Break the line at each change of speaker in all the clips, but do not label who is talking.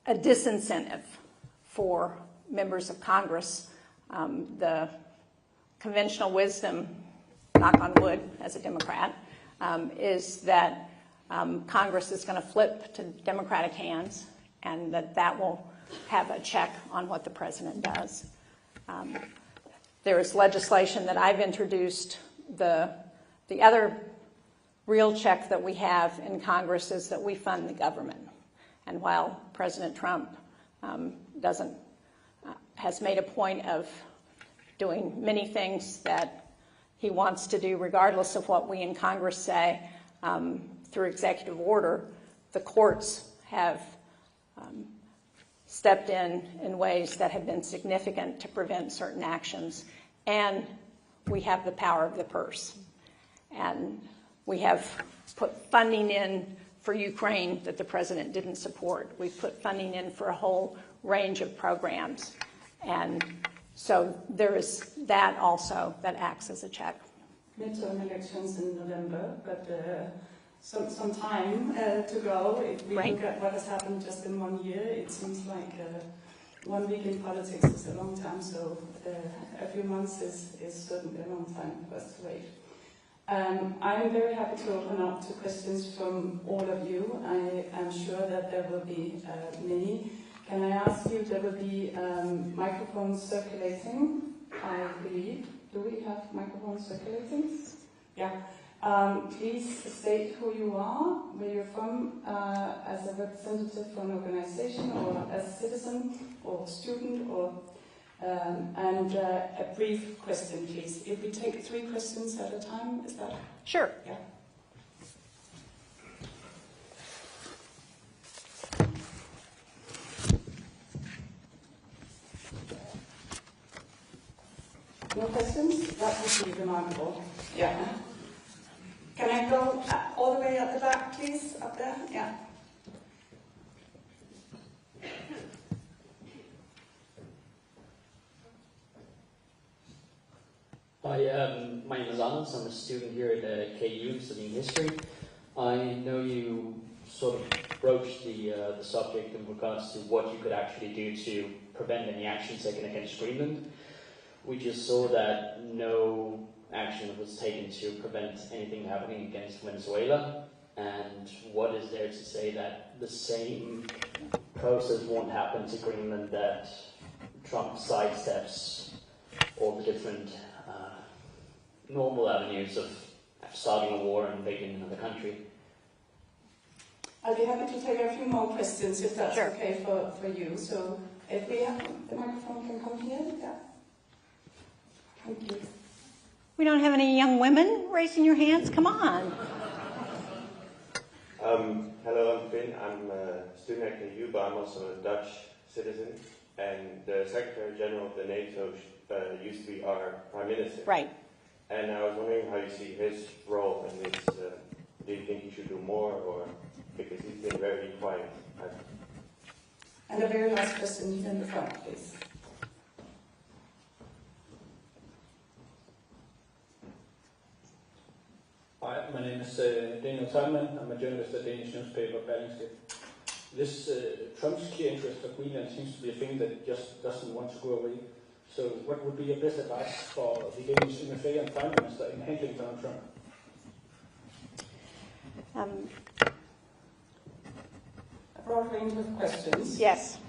a disincentive for members of Congress. The conventional wisdom, knock on wood as a Democrat, is that Congress is going to flip to Democratic hands and that will have a check on what the president does. There is legislation that I've introduced. The other real check that we have in Congress is that we fund the government. And while President Trump has made a point of doing many things that he wants to do regardless of what we in Congress say through executive order, the courts have stepped in ways that have been significant to prevent certain actions. And we have the power of the purse. And we have put funding in for Ukraine that the president didn't support. We've put funding in for a whole range of programs. And so there is that also that acts as a check.
Midterm elections in November, but some time to go. If we look at what has happened just in 1 year, it seems like 1 week in politics is a long time, so a few months is certainly a long time for us to wait. I'm very happy to open up to questions from all of you. I am sure that there will be many. Can I ask you, there will be microphones circulating, I believe. Do we have microphones circulating? Yeah. Please state who you are, where you're from, as a representative from an organization, or as a citizen, or student, or and a brief question, please. If we take 3 questions at a time, is that?
Sure.
Yeah. No questions? That would be remarkable. Yeah. Can I go all the way at the back, please? Up there? Yeah.
Hi, my name is Anders. I'm a student here at KU studying history. I know you sort of broached the subject in regards to what you could actually do to prevent any action taken against Greenland. We just saw that no action was taken to prevent anything happening against Venezuela. And what is there to say that the same process won't happen to Greenland, that Trump sidesteps all the different normal avenues of starting a war and invading another country?
I'll be happy to take a few more questions if that's
sure.
Okay for you. So if we have the microphone can come here, yeah. Thank you.
We don't have any young women raising your hands. Come on.
Hello, I'm Finn. I'm a student at KU, but I'm also a Dutch citizen. And the Secretary General of the NATO used to be our Prime Minister.
Right.
And I was wondering how you see his role in this. Do you think he should do more, or because he's been very quiet?
And the very last question here in the front, please.
Hi, my name is Daniel Tolman. I'm a journalist at Danish newspaper Berlingske. This Trump's clear interest for Greenland seems to be a thing that just doesn't want to go away. So what would be your best advice for the Danish MFA and Prime Minister in handling Donald Trump?
A broad range of questions.
Yes.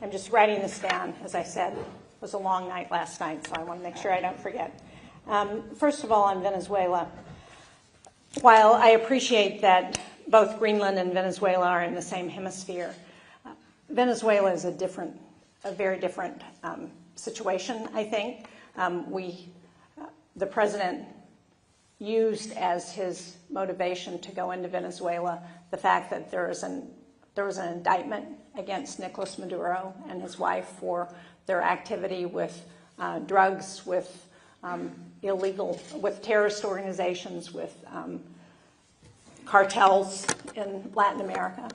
I'm just writing this down. As I said, it was a long night last night, so I want to make sure I don't forget. First of all, on Venezuela, while I appreciate that both Greenland and Venezuela are in the same hemisphere, Venezuela is a very different situation, I think. The president used as his motivation to go into Venezuela the fact that there was an indictment against Nicolas Maduro and his wife for their activity with drugs, with with terrorist organizations, with cartels in Latin America.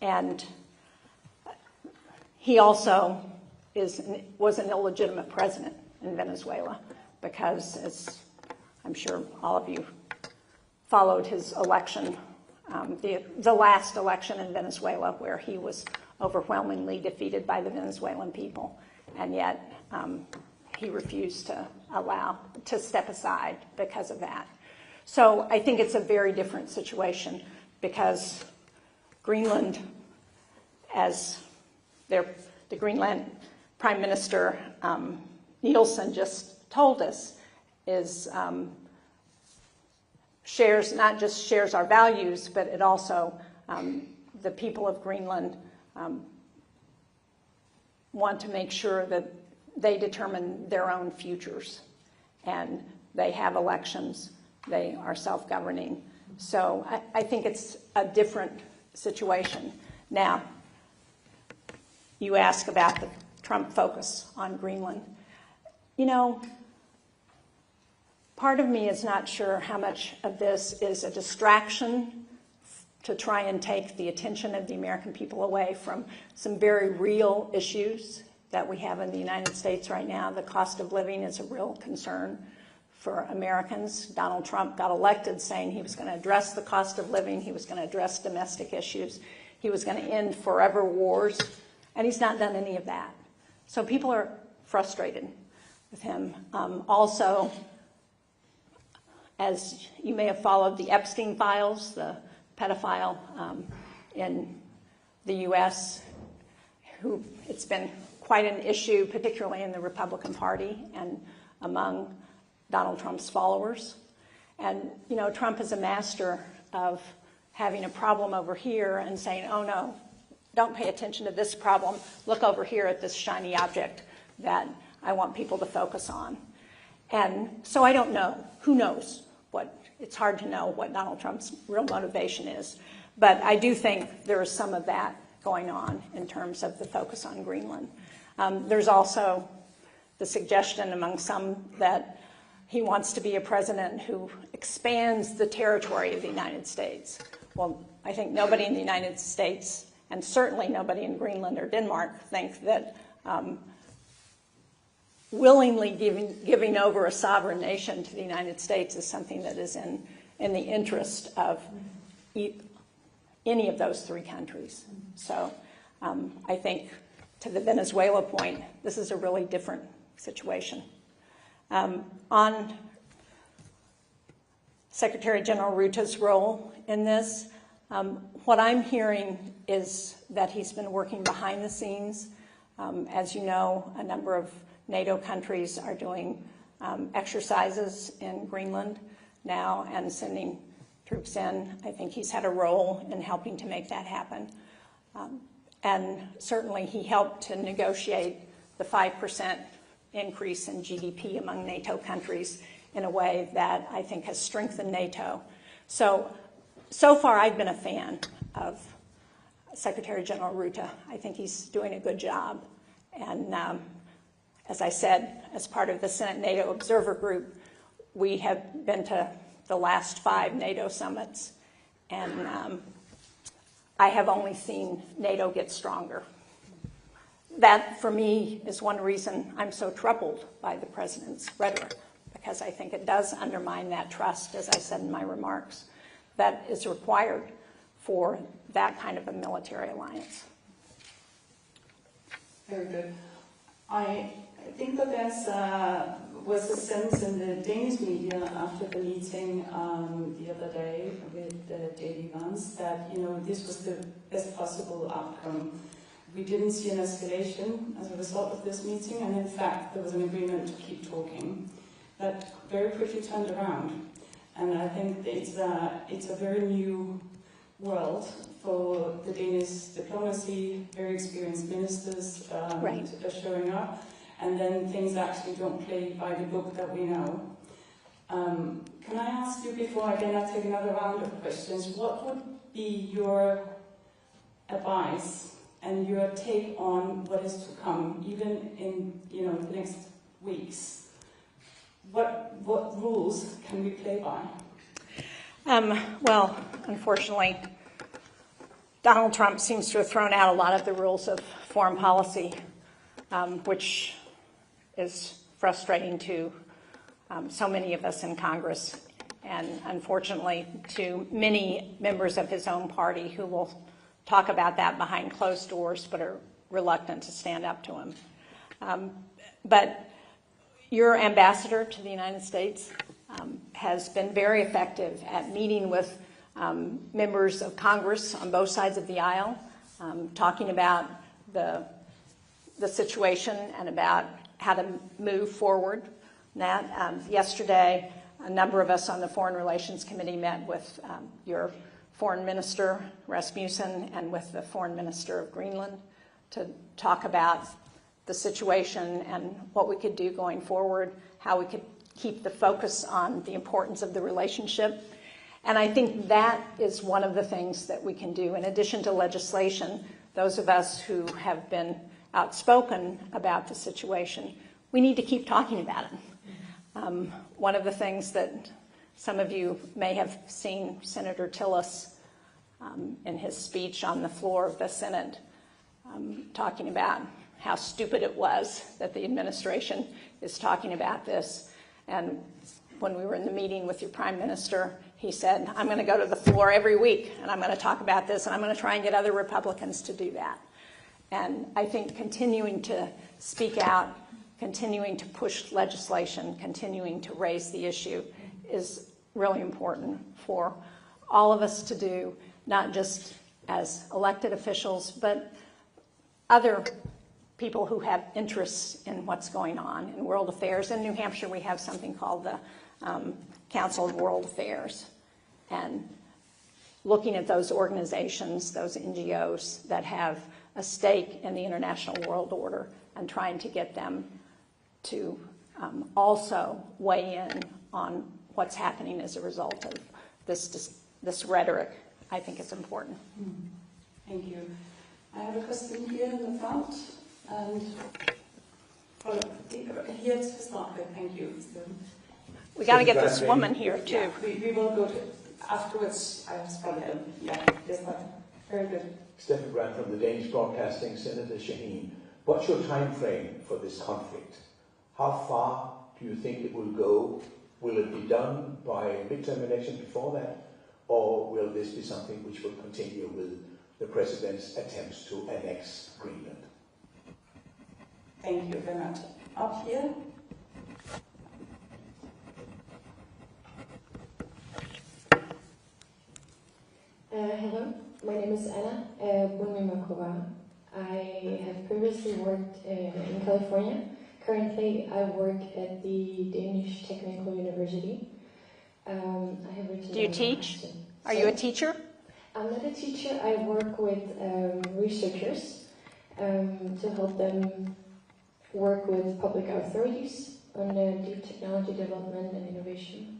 And he also was an illegitimate president in Venezuela because, as I'm sure all of you followed his election the last election in Venezuela, where he was overwhelmingly defeated by the Venezuelan people, and yet he refused to step aside because of that. So I think it's a very different situation, because Greenland, as the Greenland Prime Minister Nielsen just told us, not just shares our values, but it also, the people of Greenland want to make sure that they determine their own futures, and they have elections, they are self-governing. So I think it's a different situation. Now, you ask about the Trump focus on Greenland. You know, part of me is not sure how much of this is a distraction to try and take the attention of the American people away from some very real issues that we have in the United States right now. The cost of living is a real concern for Americans. Donald Trump got elected saying he was going to address the cost of living, he was going to address domestic issues, he was going to end forever wars, and he's not done any of that. So people are frustrated with him. Also, as you may have followed the Epstein files, the pedophile in the U.S., who it's been quite an issue, particularly in the Republican Party and among Donald Trump's followers. And, you know, Trump is a master of having a problem over here and saying, oh no, don't pay attention to this problem, look over here at this shiny object that I want people to focus on. And so I don't know, who knows it's hard to know what Donald Trump's real motivation is. But I do think there is some of that going on in terms of the focus on Greenland. There's also the suggestion among some that he wants to be a president who expands the territory of the United States. Well, I think nobody in the United States, and certainly nobody in Greenland or Denmark, think that willingly giving over a sovereign nation to the United States is something that is in the interest of any of those three countries. So I think, to the Venezuela point, this is a really different situation. On Secretary General Ruta's role in this, what I'm hearing is that he's been working behind the scenes. As you know, a number of NATO countries are doing exercises in Greenland now and sending troops in. I think he's had a role in helping to make that happen. And certainly he helped to negotiate the 5% increase in GDP among NATO countries in a way that I think has strengthened NATO. So far I've been a fan of Secretary General Ruta. I think he's doing a good job. And as I said, as part of the Senate NATO Observer Group, we have been to the last 5 NATO summits, and I have only seen NATO get stronger. That, for me, is one reason I'm so troubled by the president's rhetoric, because I think it does undermine that trust, as I said in my remarks, that is required for that kind of a military alliance.
Very good. I think that there was a sense in the Danish media after the meeting the other day with J.D. Vance that, you know, this was the best possible outcome. We didn't see an escalation as a result of this meeting, and in fact there was an agreement to keep talking. That very quickly turned around, and I think it's a very new world for the Danish diplomacy, very experienced ministers
Right.
showing up, and then things actually don't play by the book that we know. Can I ask you, before again I take another round of questions, what would be your advice and your take on what is to come, even in the next weeks? What rules can we play by?
Well, unfortunately, Donald Trump seems to have thrown out a lot of the rules of foreign policy, which is frustrating to so many of us in Congress and unfortunately to many members of his own party who will talk about that behind closed doors but are reluctant to stand up to him. But your ambassador to the United States has been very effective at meeting with members of Congress on both sides of the aisle, talking about the situation and about how to move forward. Yesterday, a number of us on the Foreign Relations Committee met with your Foreign Minister, Rasmussen, and with the Foreign Minister of Greenland to talk about the situation and what we could do going forward, how we could keep the focus on the importance of the relationship. And I think that is one of the things that we can do. In addition to legislation, those of us who have been outspoken about the situation, we need to keep talking about it. One of the things that some of you may have seen Senator Tillis in his speech on the floor of the Senate talking about how stupid it was that the administration is talking about this. And when we were in the meeting with your Prime Minister, he said, I'm going to go to the floor every week and I'm going to talk about this and I'm going to try and get other Republicans to do that. And I think continuing to speak out, continuing to push legislation, continuing to raise the issue is really important for all of us to do, not just as elected officials, but other people who have interests in what's going on in world affairs. In New Hampshire, we have something called the Council of World Affairs. And looking at those organizations, those NGOs that have a stake in the international world order and trying to get them to also weigh in on what's happening as a result of this rhetoric, I think is important.
Thank you. I have a question here in the front, and here to start with. Thank you.
We got to get this woman here too.
Yeah, we will go to afterwards. I have spotted them. Yeah, yes, very good.
Stefan Grant from the Danish Broadcasting. Senator Shaheen, what's your time frame for this conflict? How far do you think it will go? Will it be done by midterm election before that? Or will this be something which will continue with the President's attempts to annex Greenland?
Thank you very much. Up here.
Hello, my name is Anna Bunmi-Makova. I have previously worked in California. Currently, I work at the Danish Technical University. I have written.
Do you teach? Are you a teacher?
I'm not a teacher. I work with researchers to help them work with public authorities on deep technology development and innovation.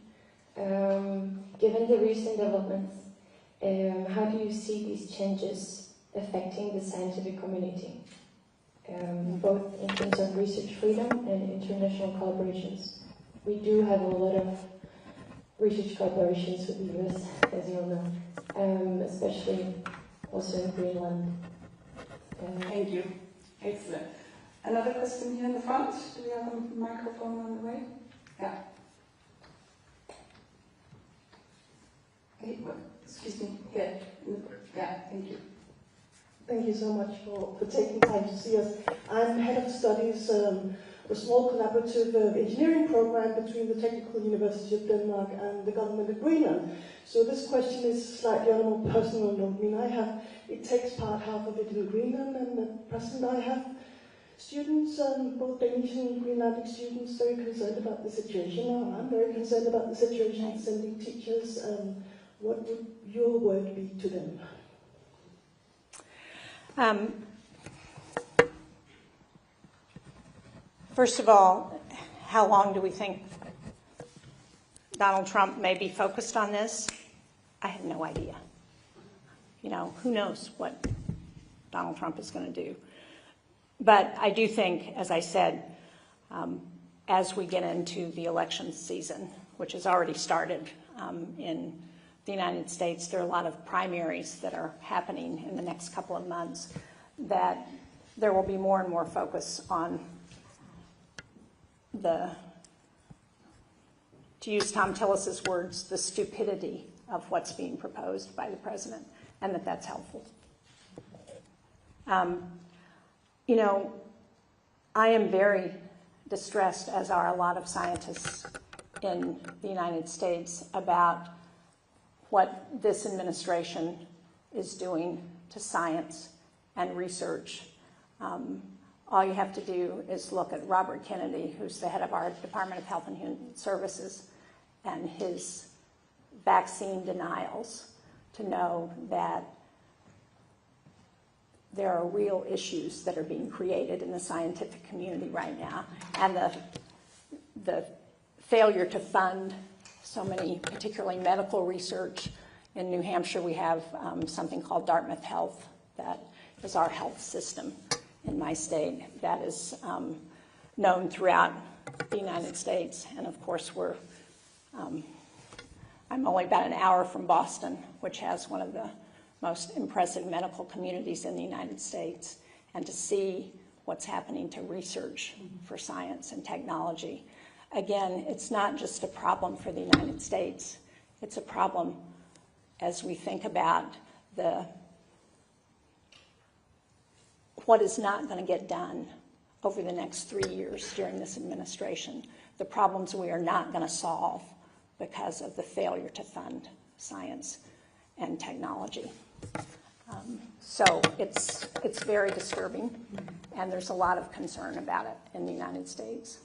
Given the recent developments, how do you see these changes affecting the scientific community, both in terms of research freedom and international collaborations? We do have a lot of research collaborations with the US, as you all know, especially also in Greenland.
Thank you. Excellent. Another question here in the front. Do we have a microphone on the way? Yeah. Hey, excuse me. Here. Yeah, thank you.
Thank you so much for taking time to see us. I'm head of studies, a small collaborative engineering program between the Technical University of Denmark and the government of Greenland. So this question is slightly on a more personal note. I mean, it takes part half of it in Greenland, and at present I have students, both Danish and Greenlandic students, very concerned about the situation now. I'm very concerned about the situation, sending teachers. What would your word be to them?
First of all, how long do we think Donald Trump may be focused on this? I have no idea. Who knows what Donald Trump is going to do. But I do think, as I said, as we get into the election season, which has already started in the United States, there are a lot of primaries that are happening in the next couple of months, that there will be more and more focus on the to use Tom Tillis's words, the stupidity of what's being proposed by the president, and that that's helpful. You know, I am very distressed, as are a lot of scientists in the United States, about what this administration is doing to science and research. All you have to do is look at Robert Kennedy, who's the head of our Department of Health and Human Services, and his vaccine denials to know that there are real issues that are being created in the scientific community right now, and the failure to fund so many, particularly medical research. In New Hampshire, we have something called Dartmouth Health, that is our health system in my state, that is known throughout the United States. And of course, I'm only about an hour from Boston, which has one of the most impressive medical communities in the United States. And to see what's happening to research for science and technology. Again, it's not just a problem for the United States. It's a problem as we think about what is not going to get done over the next 3 years during this administration, the problems we are not going to solve because of the failure to fund science and technology. So it's very disturbing, and there's a lot of concern about it in the United States.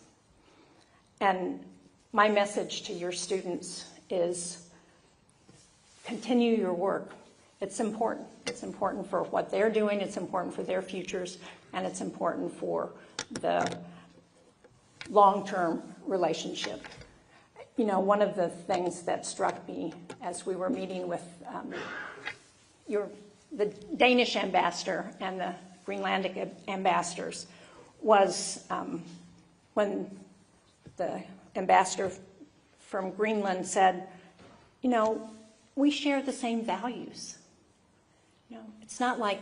And my message to your students is continue your work. It's important. It's important for what they're doing, it's important for their futures, and it's important for the long-term relationship. You know, one of the things that struck me as we were meeting with the Danish ambassador and the Greenlandic ambassadors was when the ambassador from Greenland said, you know, we share the same values. You know, it's not like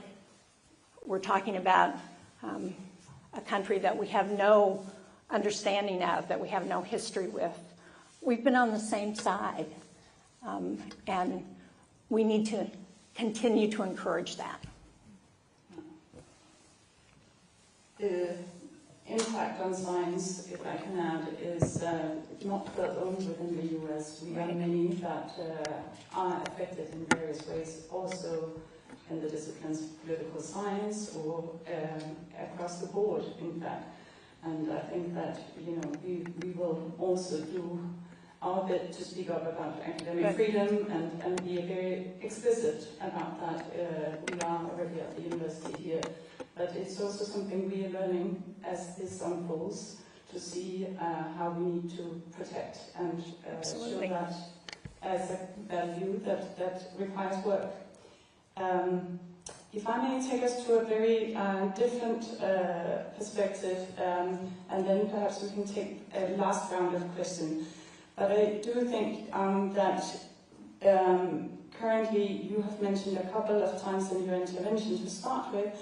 we're talking about a country that we have no understanding of, that we have no history with. We've been on the same side, and we need to continue to encourage that.
The impact on science, if I can add, is not built only within the US. We have many that are affected in various ways, also in the disciplines of political science or across the board, in fact. And I think that, you know, we will also do our bit to speak up about academic freedom and be very explicit about that. We are already at the university here, but it's also something we are learning as this unfolds to see how we need to protect and show that as a value that requires work. If I may take us to a very different perspective, and then perhaps we can take a last round of questions. But I do think that currently you have mentioned a couple of times in your intervention to start with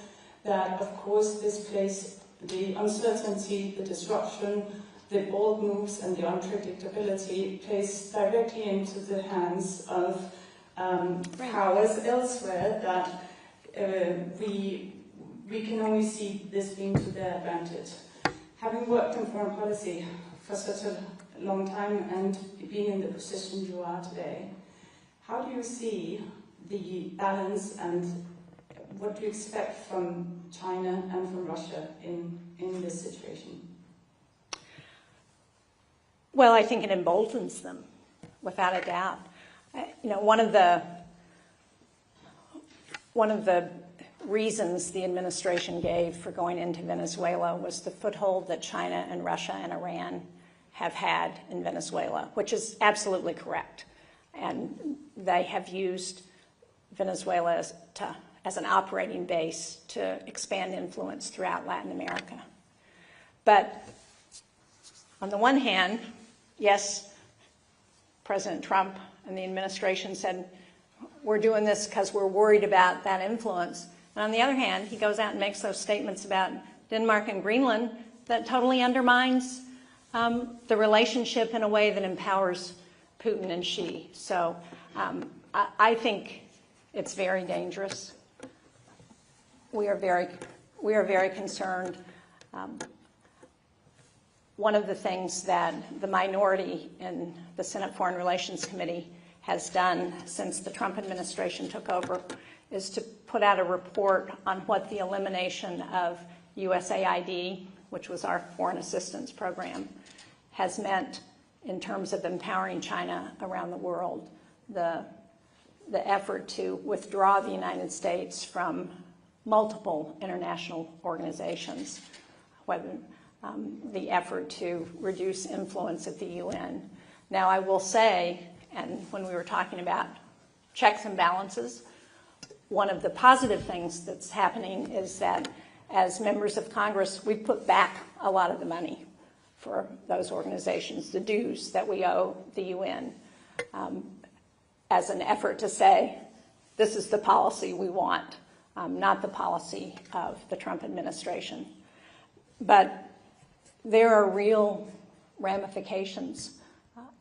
that, of course, this plays the uncertainty, the disruption, the bold moves and the unpredictability plays directly into the hands of powers elsewhere that we can only see this being to their advantage. Having worked in foreign policy for such a long time and being in the position you are today, how do you see the balance and what do you expect from China and from Russia in this situation?
Well, I think it emboldens them, without a doubt. You know, one of the reasons the administration gave for going into Venezuela was the foothold that China and Russia and Iran have had in Venezuela, which is absolutely correct. And they have used Venezuela as an operating base to expand influence throughout Latin America. But on the one hand, yes, President Trump and the administration said, we're doing this because we're worried about that influence. And on the other hand, he goes out and makes those statements about Denmark and Greenland that totally undermines The relationship in a way that empowers Putin and Xi. So I think it's very dangerous. We are very concerned. One of the things that the minority in the Senate Foreign Relations Committee has done since the Trump administration took over is to put out a report on what the elimination of USAID, which was our foreign assistance program, has meant in terms of empowering China around the world. The effort to withdraw the United States from multiple international organizations, whether the effort to reduce influence at the UN. Now, I will say, and when we were talking about checks and balances, one of the positive things that's happening is that as members of Congress, we put back a lot of the money for those organizations, the dues that we owe the UN, as an effort to say, this is the policy we want, not the policy of the Trump administration. But there are real ramifications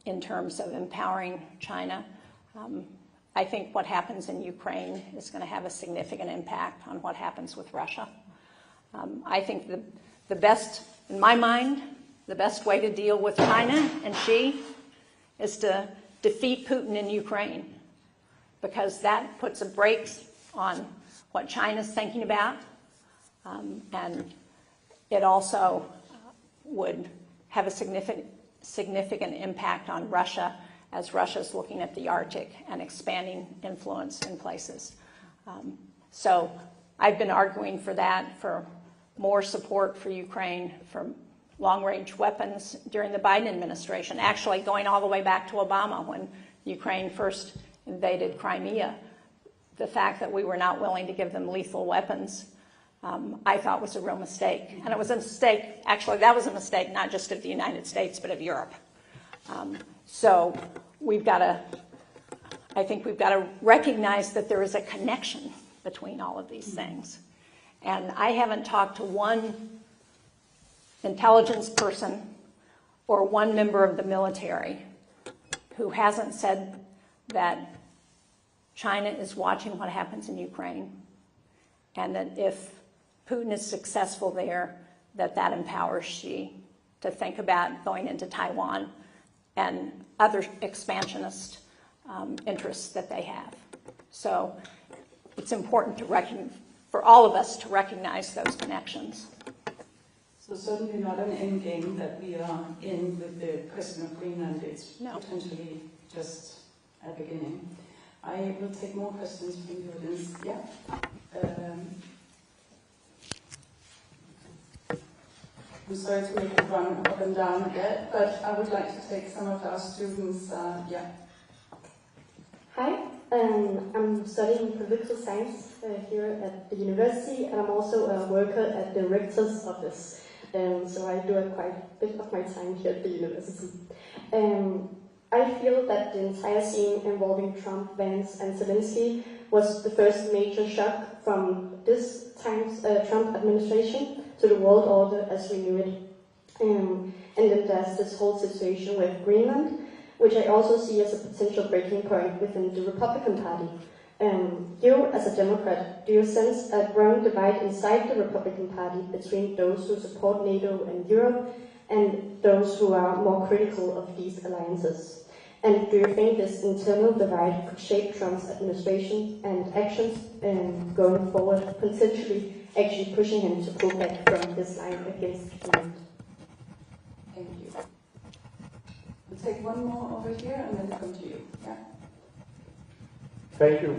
in terms of empowering China. I think what happens in Ukraine is going to have a significant impact on what happens with Russia. I think the best, in my mind, the best way to deal with China and Xi is to defeat Putin in Ukraine, because that puts a brakes on what China's thinking about, and it also would have a significant impact on Russia, as Russia's looking at the Arctic and expanding influence in places. So I've been arguing for that, for more support for Ukraine, for long-range weapons during the Biden administration, actually going all the way back to Obama when Ukraine first invaded Crimea. The fact that we were not willing to give them lethal weapons, I thought was a real mistake. And it was a mistake, actually that was a mistake not just of the United States, but of Europe. So I think we've got to recognize that there is a connection between all of these things. And I haven't talked to one intelligence person or one member of the military who hasn't said that China is watching what happens in Ukraine, and that if Putin is successful there, that empowers Xi to think about going into Taiwan and other expansionist interests that they have. So it's important for all of us to recognize those connections.
So certainly not an end game that we are in with the question of Greenland. It's potentially just a beginning. I will take more questions from the audience. Yeah. I'm sorry to make you run up and down a bit, but I would like to take some of our students.
Hi, I'm studying political science here at the university, and I'm also a worker at the rector's office. So I do quite a bit of my time here at the university. I feel that the entire scene involving Trump, Vance, and Zelensky was the first major shock from this time's Trump administration to the world order as we knew it. And then there's this whole situation with Greenland, which I also see as a potential breaking point within the Republican Party. You, as a Democrat, do you sense a growing divide inside the Republican Party between those who support NATO and Europe and those who are more critical of these alliances? And do you think this internal divide could shape Trump's administration and actions going forward, potentially actually pushing him to pull back from this line against Greenland?
Thank you. We'll take one more over here and then come to you. Yeah.
Thank you.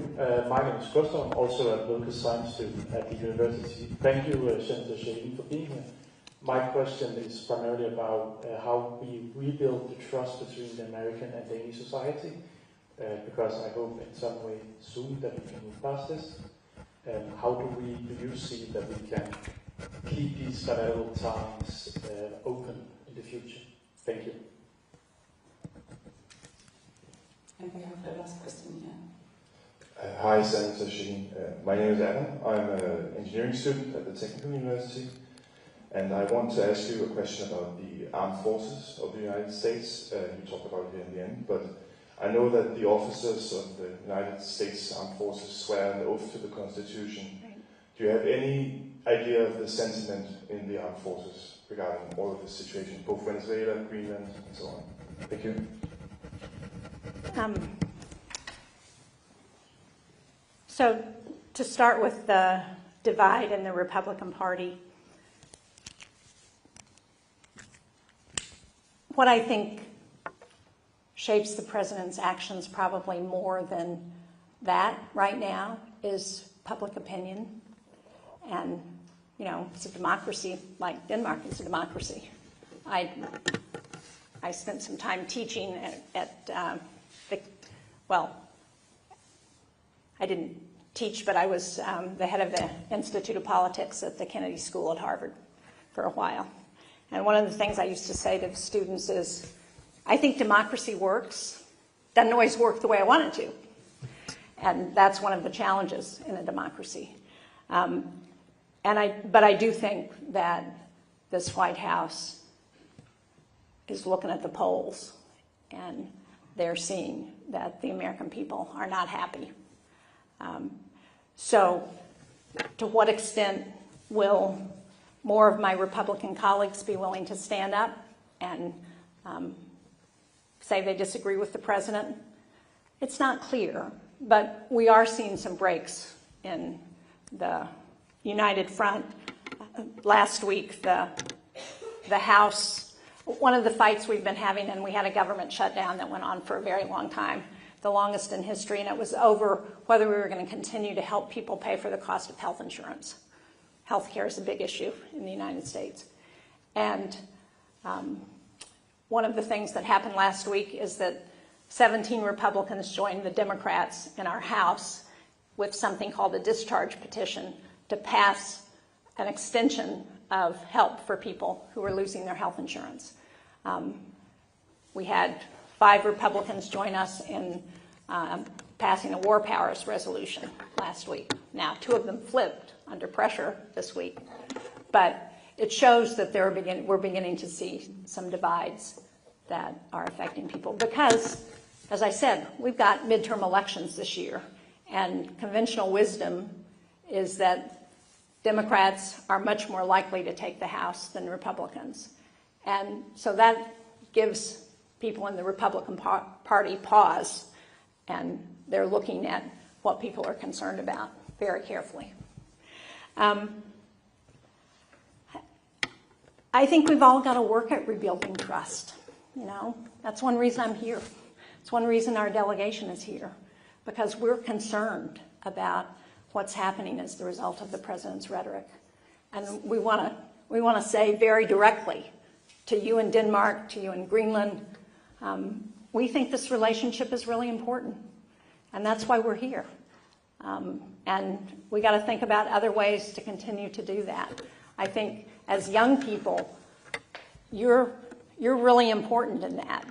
My name is Gustav. I'm also a political science student at the university. Thank you, Senator Shaheen, for being here. My question is primarily about how we rebuild the trust between the American and Danish society, because I hope in some way soon that we can move past this. How do you see that we can keep these bilateral ties open in the future? Thank you.
And we have the last question here.
Hi, Senator Shaheen. My name is Adam. I'm an engineering student at the Technical University. And I want to ask you a question about the armed forces of the United States. You talked about it in the end, but I know that the officers of the United States Armed Forces swear an oath to the Constitution. Right. Do you have any idea of the sentiment in the armed forces regarding all of this situation, both Venezuela, Greenland, and so on? Thank you.
So to start with the divide in the Republican Party, what I think shapes the president's actions probably more than that right now is public opinion. And, you know, it's a democracy like Denmark is a democracy. I spent some time teaching at I didn't teach, but I was the head of the Institute of Politics at the Kennedy School at Harvard for a while. And one of the things I used to say to the students is, I think democracy works. Doesn't always work the way I want it to. And that's one of the challenges in a democracy. But I do think that this White House is looking at the polls, and they're seeing that the American people are not happy. So to what extent will more of my Republican colleagues be willing to stand up and say they disagree with the president? It's not clear, but we are seeing some breaks in the united front. Last week, the House, one of the fights we've been having, and we had a government shutdown that went on for a very long time, the longest in history, and it was over whether we were going to continue to help people pay for the cost of health insurance. Healthcare is a big issue in the United States. And one of the things that happened last week is that 17 Republicans joined the Democrats in our House with something called a discharge petition to pass an extension of help for people who are losing their health insurance. We had 5 Republicans join us in passing a war powers resolution last week. Now, 2 of them flipped under pressure this week, but it shows that we're beginning to see some divides that are affecting people because, as I said, we've got midterm elections this year, and conventional wisdom is that Democrats are much more likely to take the House than Republicans. And so that gives people in the Republican Party pause, and they're looking at what people are concerned about very carefully. I think we've all got to work at rebuilding trust. You know, that's one reason I'm here. It's one reason our delegation is here, because we're concerned about what's happening as the result of the president's rhetoric. And we want to say very directly to you in Denmark, to you in Greenland, we think this relationship is really important. And that's why we're here. And we got to think about other ways to continue to do that. I think as young people, you're really important in that.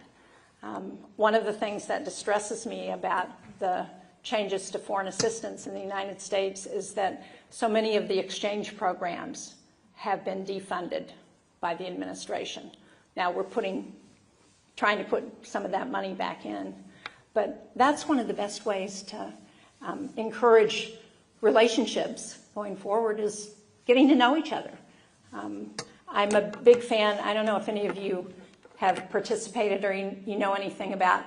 One of the things that distresses me about the changes to foreign assistance in the United States is that so many of the exchange programs have been defunded by the administration. Now we're trying to put some of that money back in. But that's one of the best ways to encourage relationships going forward is getting to know each other. I'm a big fan. I don't know if any of you have participated or you know anything about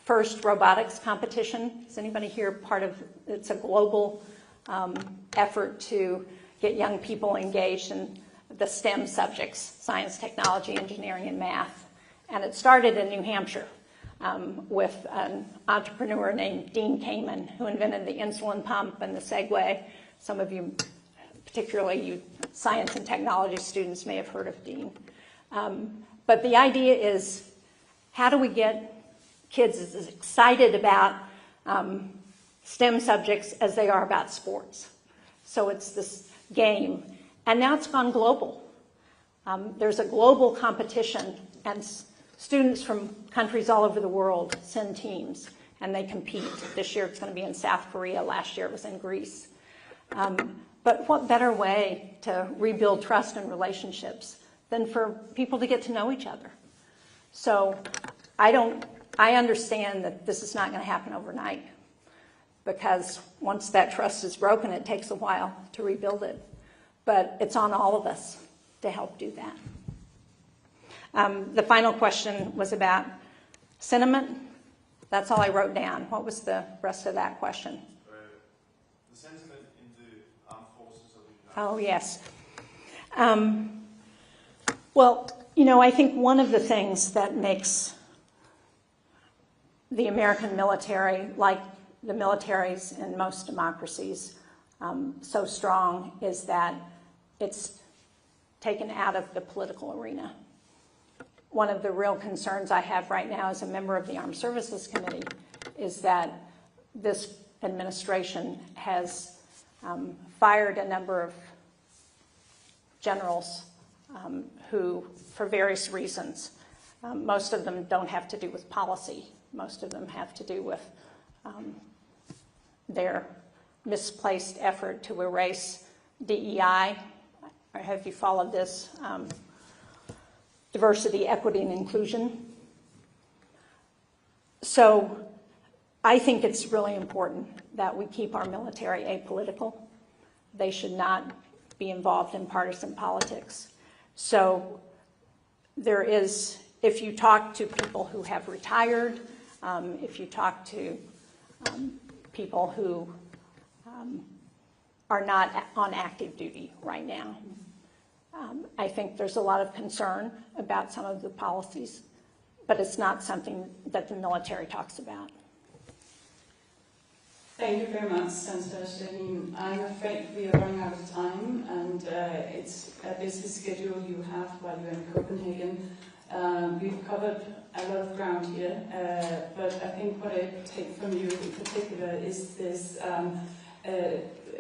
FIRST robotics competition. Is anybody here it's a global effort to get young people engaged in the STEM subjects, science, technology, engineering, and math. And it started in New Hampshire with an entrepreneur named Dean Kamen, who invented the insulin pump and the Segway. Some of you, particularly you science and technology students, may have heard of Dean. But the idea is, how do we get kids as excited about STEM subjects as they are about sports? So it's this game. And now it's gone global. There's a global competition, and students from countries all over the world send teams, and they compete. This year it's going to be in South Korea. Last year it was in Greece. But But what better way to rebuild trust and relationships than for people to get to know each other? So I understand that this is not going to happen overnight, because once that trust is broken, it takes a while to rebuild it. But it's on all of us to help do that. The final question was about sentiment. That's all I wrote down. What was the rest of that question?
The sentiment in the armed forces of the United States.
Oh, yes. Well, you know, I think one of the things that makes the American military, like the militaries in most democracies, so strong is that it's taken out of the political arena. One of the real concerns I have right now as a member of the Armed Services Committee is that this administration has fired a number of generals who, for various reasons, most of them don't have to do with policy. Most of them have to do with their misplaced effort to erase DEI. Or have you followed this? Diversity, equity, and inclusion. So I think it's really important that we keep our military apolitical. They should not be involved in partisan politics. So there is, if you talk to people who have retired, if you talk to people who are not on active duty right now, I think there's a lot of concern about some of the policies, but it's not something that the military talks about.
Thank you very much, Senator Shaheen. I'm afraid we are running out of time, and it's a busy schedule you have while you're in Copenhagen. We've covered a lot of ground here, but I think what I take from you in particular is this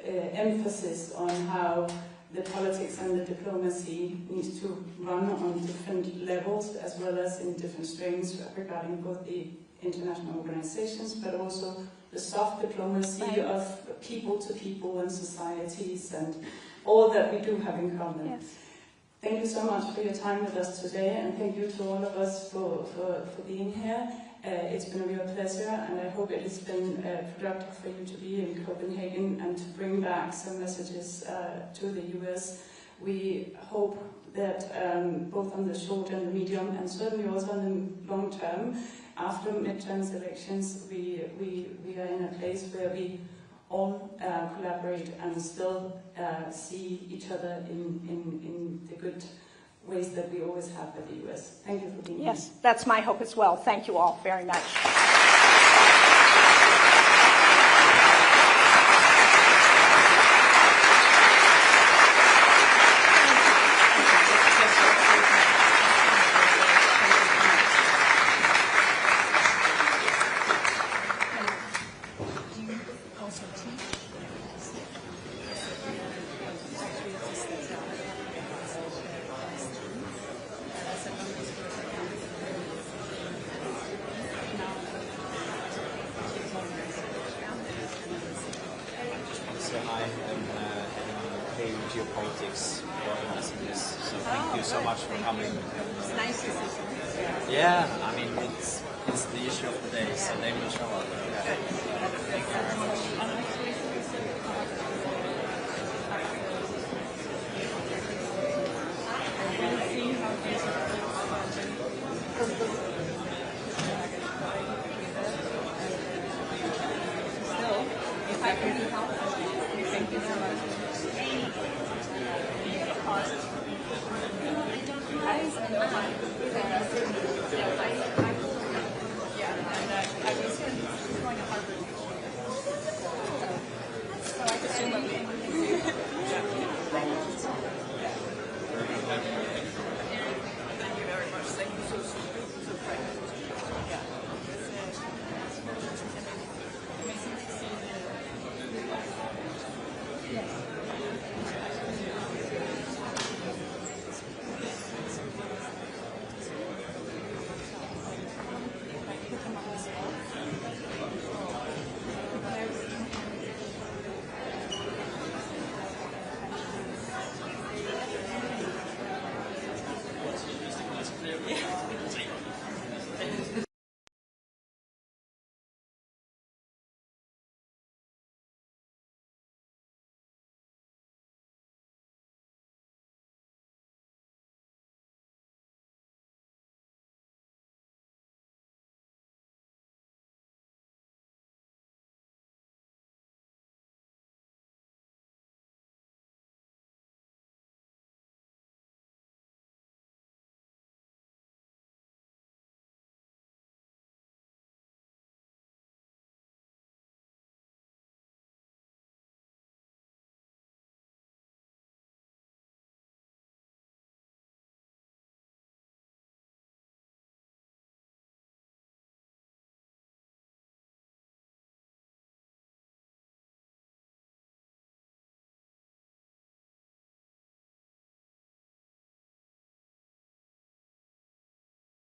emphasis on how the politics and the diplomacy needs to run on different levels as well as in different strings regarding both the international organizations but also the soft diplomacy of people to people and societies and all that we do have in common.
Yes.
Thank you so much for your time with us today, and thank you to all of us for being here. It's been a real pleasure, and I hope it has been productive for you to be in Copenhagen and to bring back some messages to the US. We hope that both on the short and the medium, and certainly also on the long term, after midterm elections, we are in a place where we all collaborate and still see each other in the good ways that we always have with the US. Thank you for being here.
Yes, that's my hope as well. Thank you all very much.
Yeah, I mean, it's the issue of the day, so maybe we'll show up. Thank you very much.